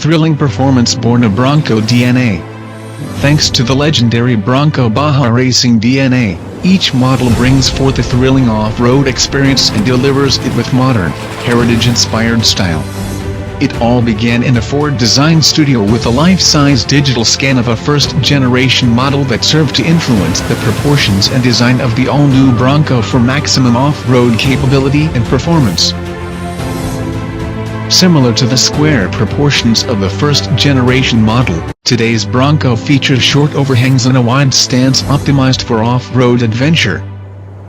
thrilling performance born of Bronco DNA. Thanks to the legendary Bronco Baja Racing DNA, each model brings forth a thrilling off-road experience and delivers it with modern, heritage-inspired style. It all began in a Ford design studio with a life-size digital scan of a first-generation model that served to influence the proportions and design of the all-new Bronco for maximum off-road capability and performance. Similar to the square proportions of the first-generation model, today's Bronco features short overhangs and a wide stance optimized for off-road adventure.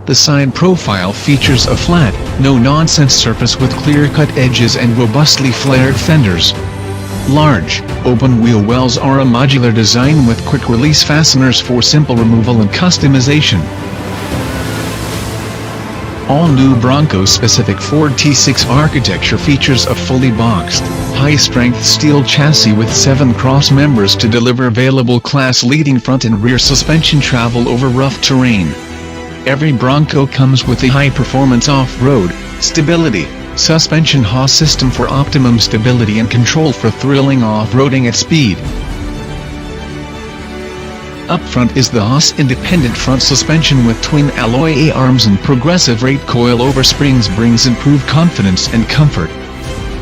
The side profile features a flat, no-nonsense surface with clear-cut edges and robustly flared fenders. Large, open-wheel wells are a modular design with quick-release fasteners for simple removal and customization. All-new Bronco-specific Ford T6 architecture features a fully boxed, high-strength steel chassis with 7 cross members to deliver available class-leading front and rear suspension travel over rough terrain. Every Bronco comes with a high-performance off-road stability suspension HOS system for optimum stability and control for thrilling off-roading at speed. Up front is the HOS independent front suspension with twin alloy A-arms and progressive rate coil-over springs brings improved confidence and comfort.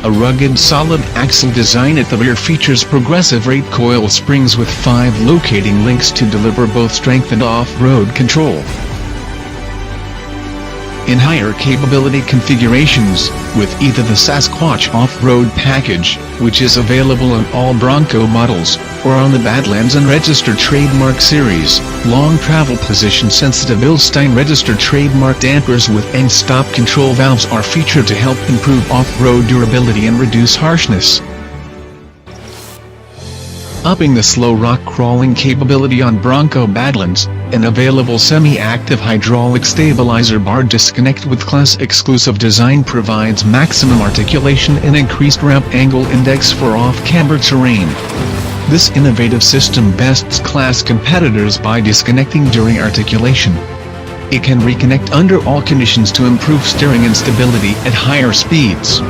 A rugged solid axle design at the rear features progressive rate coil springs with 5 locating links to deliver both strength and off-road control. In higher capability configurations, with either the Sasquatch off-road package, which is available on all Bronco models, or on the Badlands Unregistered Trademark series, long travel position sensitive Bilstein registered trademark dampers with end-stop control valves are featured to help improve off-road durability and reduce harshness. Upping the slow rock crawling capability on Bronco Badlands, an available semi-active hydraulic stabilizer bar disconnect with class-exclusive design provides maximum articulation and increased ramp angle index for off-camber terrain. This innovative system bests class competitors by disconnecting during articulation. It can reconnect under all conditions to improve steering and stability at higher speeds.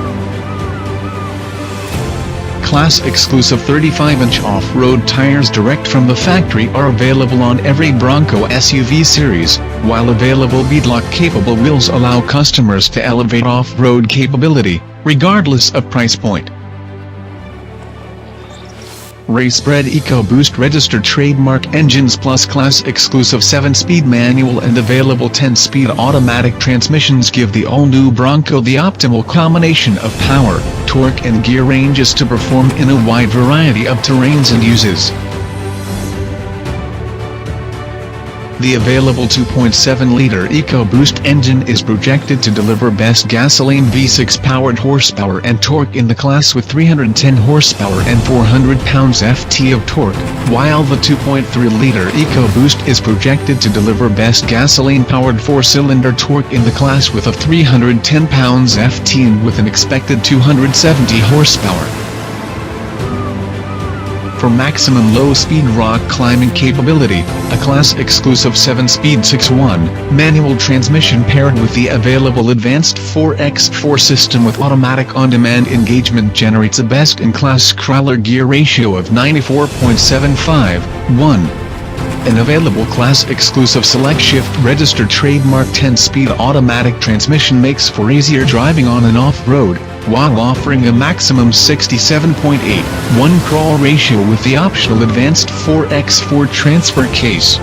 Class-exclusive 35-inch off-road tires direct from the factory are available on every Bronco SUV series, while available beadlock-capable wheels allow customers to elevate off-road capability, regardless of price point. Racebred EcoBoost registered trademark engines plus class-exclusive 7-speed manual and available 10-speed automatic transmissions give the all-new Bronco the optimal combination of power, torque and gear ranges to perform in a wide variety of terrains and uses. The available 2.7-liter EcoBoost engine is projected to deliver best gasoline V6-powered horsepower and torque in the class with 310 horsepower and 400 pounds-ft of torque, while the 2.3-liter EcoBoost is projected to deliver best gasoline-powered 4-cylinder torque in the class with a 310 pounds-ft and with an expected 270 horsepower. For maximum low-speed rock climbing capability, a class-exclusive 7-speed 6-1 manual transmission paired with the available advanced 4x4 system with automatic on-demand engagement generates a best-in-class crawler gear ratio of 94.751. An available class-exclusive select shift registered trademark 10-speed automatic transmission makes for easier driving on and off-road, while offering a maximum 67.81 crawl ratio with the optional advanced 4x4 transfer case.